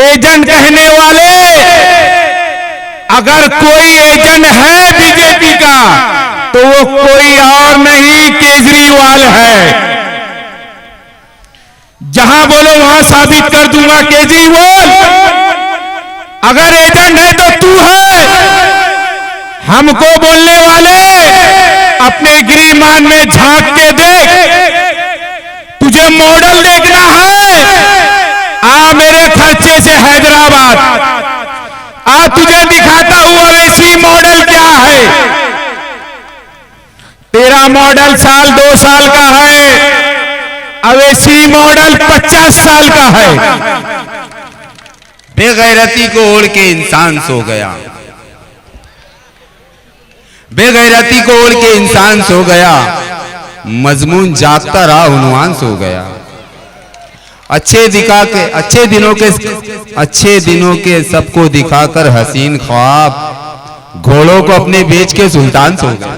Agent कहने वाले, अगर कोई एजेंट है बीजेपी का तो वो कोई और नहीं केजरीवाल है। जहां बोलो वहां साबित कर दूंगा केजरीवाल, अगर एजेंट है तो तू है। हमको बोलने वाले अपने गिरिमान में झांक के देख, तुझे मॉडल देखना है, आ मेरे खर्चे से हैदराबाद, आ तुझे दिखाता हुआ वैसी मॉडल क्या है। तेरा मॉडल साल 2 साल का है, अवैसी मॉडल 50 साल का है। बेगैरती को ओढ़ के इंसान सो गया, बेगैरती को ओढ़ के इंसान सो गया, मजमून जागता रहा उन्वान सो गया। अच्छे दिनों के सबको दिखाकर हसीन ख्वाब, घोड़ों को अपने बेच के सुल्तान सो गया।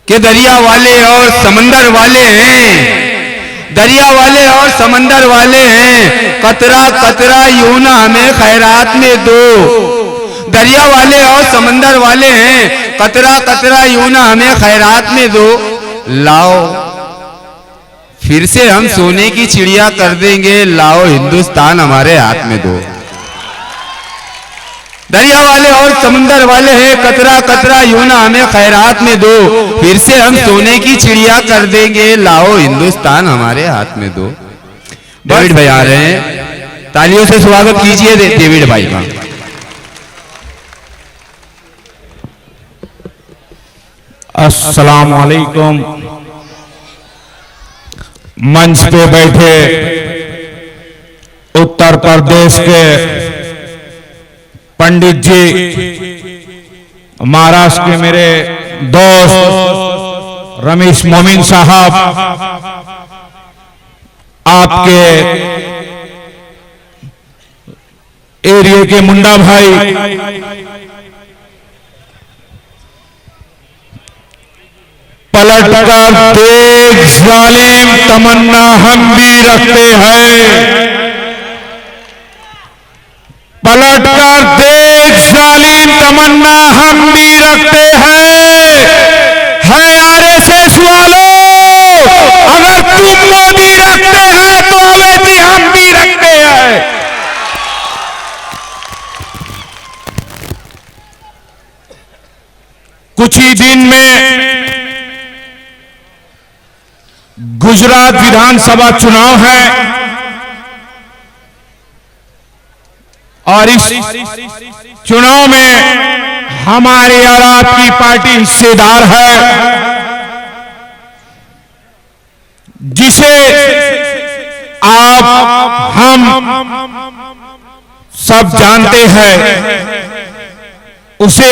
कि दरिया वाले और समंदर वाले हैं, दरिया वाले और समंदर वाले हैं, कतरा कतरा यूं ना हमें खैरात में दो। दरिया वाले और समंदर वाले हैं, कतरा कतरा यूं ना हमें खैरात में दो। लाओ फिर से हम सोने की चिड़िया कर देंगे, लाओ हिंदुस्तान हमारे हाथ में दो। दरिया वाले और समंदर वाले हैं, कतरा कतरा यूं ना हमें खैरात में दो। फिर से हम सोने की चिड़िया कर देंगे, लाओ हिंदुस्तान हमारे हाथ में दो। डेविड भाई आ रहे हैं, तालियों से स्वागत कीजिए डेविड भाई का। अस्सलाम वालेकुम। मंच पे बैठे उत्तर प्रदेश के पंडित जी, महाराष्ट्र के मेरे दोस्त रमेश मोमिन साहब, आपके एरिया के मुंडा भाई, पलट कर देख जालिम तमन्ना हम भी रखते हैं, पलट कर देख जालिम तमन्ना हम भी रखते हैं। है आरएसएस वालों, अगर तुम मोदी रखते हैं तो अवैधी हम भी रखते हैं। कुछ ही दिन में गुजरात विधानसभा चुनाव है और इस चुनाव में हमारी और आपकी पार्टी हिस्सेदार है, जिसे आप हम सब जानते हैं। उसे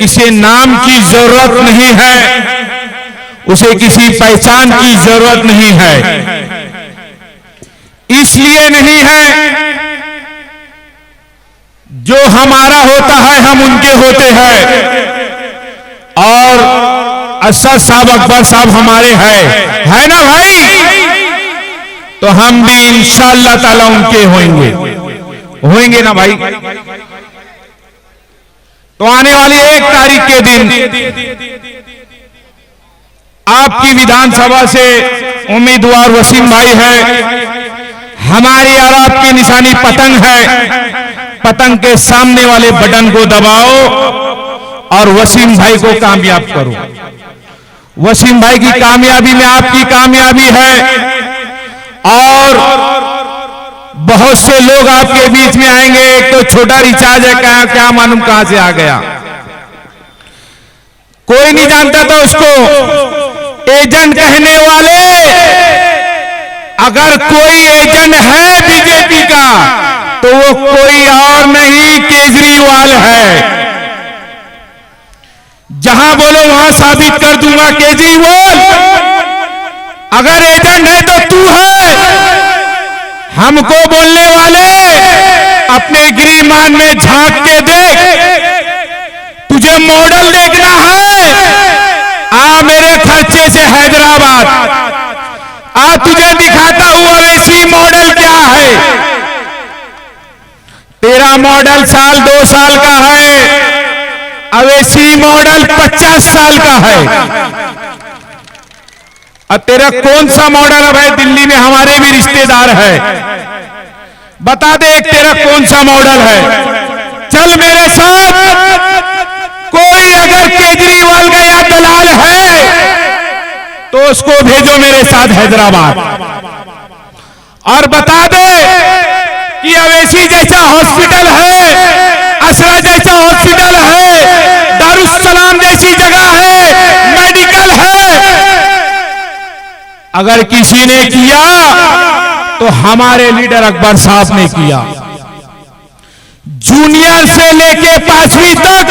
किसी नाम की जरूरत नहीं है, उसे किसी पहचान की जरूरत नहीं है। इसलिए नहीं है, जो हमारा होता है हम उनके होते हैं, और असद साहब अकबर साहब हमारे हैं, है ना भाई? तो हम भी इंशाअल्लाह ताला उनके होंगे ना भाई? तो आने वाली 1 तारीख के दिन आपकी विधानसभा से उम्मीदवार वसीम भाई है, हमारी और आपकी निशानी पतंग है। पतंग के सामने वाले बटन को दबाओ और वसीम भाई को कामयाब करो। वसीम भाई की कामयाबी में आपकी कामयाबी है, और बहुत से लोग आपके बीच में आएंगे। एक तो छोटा रिचार्ज है, क्या मालूम कहां से आ गया, कोई नहीं जानता था उसको। एजेंट कहने वाले, अगर कोई एजेंट है बीजेपी का तो वो कोई और नहीं केजरीवाल है। जहां बोलो वहां साबित कर दूंगा केजरीवाल, अगर एजेंट है तो तू है। हमको बोलने वाले अपने गिरिमान में झांक के देख, तुझे मॉडल देखना है, आ मेरे खर्चे से हैदराबाद, मॉडल साल 2 साल का है, अवेसी मॉडल 50 साल का है। और तेरा कौन सा मॉडल है भाई? दिल्ली में हमारे भी रिश्तेदार है, बता दे एक तेरा कौन सा मॉडल है। चल मेरे साथ, कोई अगर केजरीवाल का या दलाल है तो उसको भेजो मेरे साथ हैदराबाद, और बता दे कि अवेसी जैसा हॉस्पिटल है, असरा जैसा हॉस्पिटल है, दारुस्सलाम जैसी जगह है, मेडिकल है। अगर किसी ने किया तो हमारे लीडर अकबर साहब ने किया। जूनियर से लेके 5वीं तक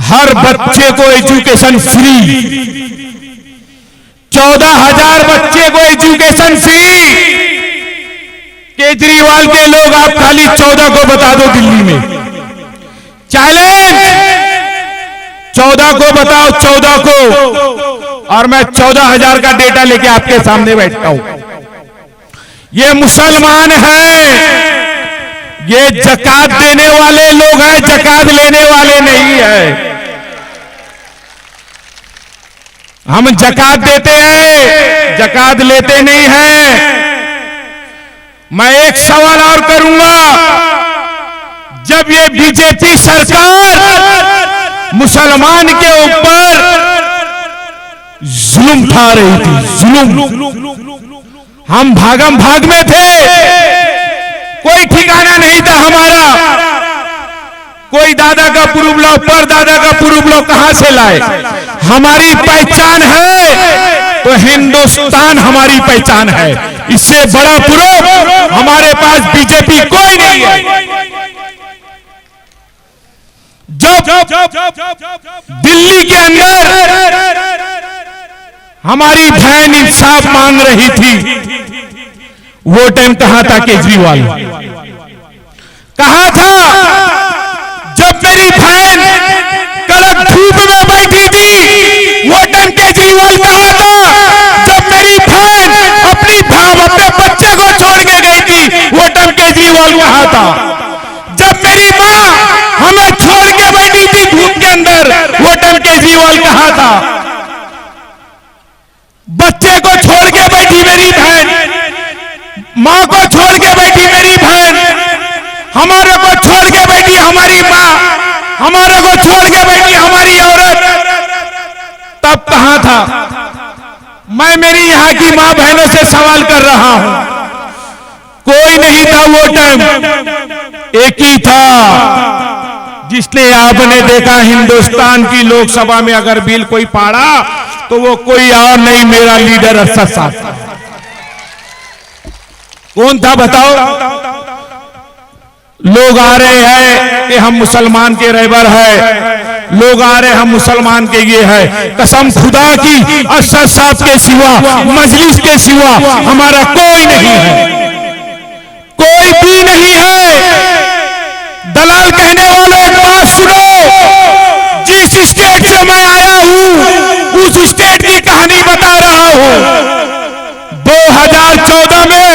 हर बच्चे को एजुकेशन फ्री, 14,000 बच्चे को एजुकेशन फ्री। केजरीवाल के लोग आप खाली 14 को बता दो दिल्ली में, चैलेंज 14 को बताओ, 14 को, और मैं 14,000 का डेटा लेके आपके सामने बैठता हूं। ये मुसलमान हैं, ये जकात देने वाले लोग हैं, जकात लेने वाले नहीं है। हम जकात देते हैं, जकात लेते नहीं हैं। मैं एक सवाल और करूंगा, जब ये बीजेपी सरकार मुसलमान के ऊपर जुल्म ढा रही थी, जुल्म, हम भागम भाग में थे, कोई ठिकाना नहीं था हमारा। कोई दादा का प्रूफ लो, पर दादा का प्रूफ लो, कहां से लाए? हमारी पहचान है तो हिंदुस्तान हमारी पहचान है, इससे बड़ा प्रूफ हमारे पास बीजेपी कोई नहीं है। जब दिल्ली के अंदर हमारी बहन इंसाफ मांग रही थी, वो टाइम कहां था केजरीवाल? कहां था जब मेरी बहन कड़क धूप में बैठी थी? वो टाइम केजरीवाल कहां था? जब मेरी बहन अपने बच्चे को छोड़ के गई थी, वो टाइम केजरीवाल कहां था? जब मेरी मां हमें छोड़ के बैठी थी धूप के अंदर, वो टाइम केजरीवाल कहां था? बच्चे को छोड़ के बैठी मेरी बहन, मां को छोड़ के बैठी मेरी बहन, हमारे को छोड़ के बैठी हमारी मां, हमारे को छोड़ के बैठी हमारी औरत, तब कहां था? मैं मेरी यहां की मां बहनों से सवाल कर रहा हूं, कोई नहीं था वो टाइम, एक ही था जिसने आपने देखा हिंदुस्तान की लोकसभा में अगर बिल कोई पाड़ा तो वो कोई और नहीं, मेरा लीडर अरशद साहब। कौन था बताओ? लोग आ रहे हैं कि हम मुसलमान के रहबर है, लोग आ रहे हम मुसलमान के ये है। कसम खुदा की अरशद साहब के सिवा, मजलिस के सिवा हमारा कोई नहीं है, कोई भी नहीं है। दलाल कहने वालों एक बात सुनो, जिस स्टेट से मैं आया हूं उस स्टेट की कहानी बता रहा हूं। 2014 में,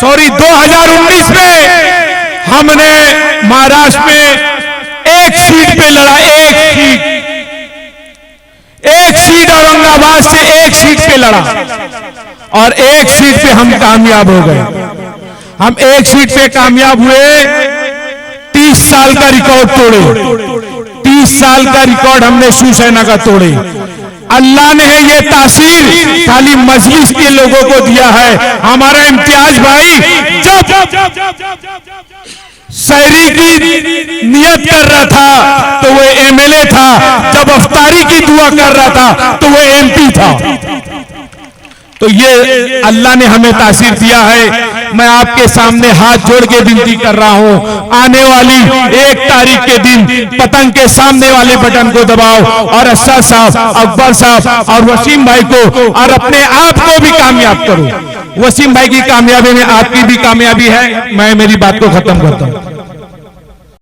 सॉरी 2019 में हमने महाराष्ट्र में एक सीट पे लड़ा, एक सीट औरंगाबाद से एक सीट पे लड़ा, और एक सीट पे हम कामयाब हो गए। हम एक सीट पे कामयाब हुए, 30 साल का रिकॉर्ड तोड़े, 30 साल का रिकॉर्ड हमने शिवसेना का तोड़े। अल्लाह ने ये तासीर खाली मजलिस के लोगों को दिया है। हमारा इम्तियाज भाई जब शहरी की नियत कर रहा था तो वो एमएलए था, जब अफ्तारी की दुआ कर रहा था तो वो एमपी था। तो ये अल्लाह ने हमें तासीर दिया है। मैं आपके सामने हाथ जोड़ के विनती कर रहा हूं, आने वाली 1 तारीख के दिन पतंग के सामने वाले बटन को दबाओ और अरशद साहब, अकबर साहब और वसीम भाई को और अपने आप को भी कामयाब करो। वसीम भाई की कामयाबी में आपकी भी कामयाबी है। मैं मेरी बात को खत्म करता हूं।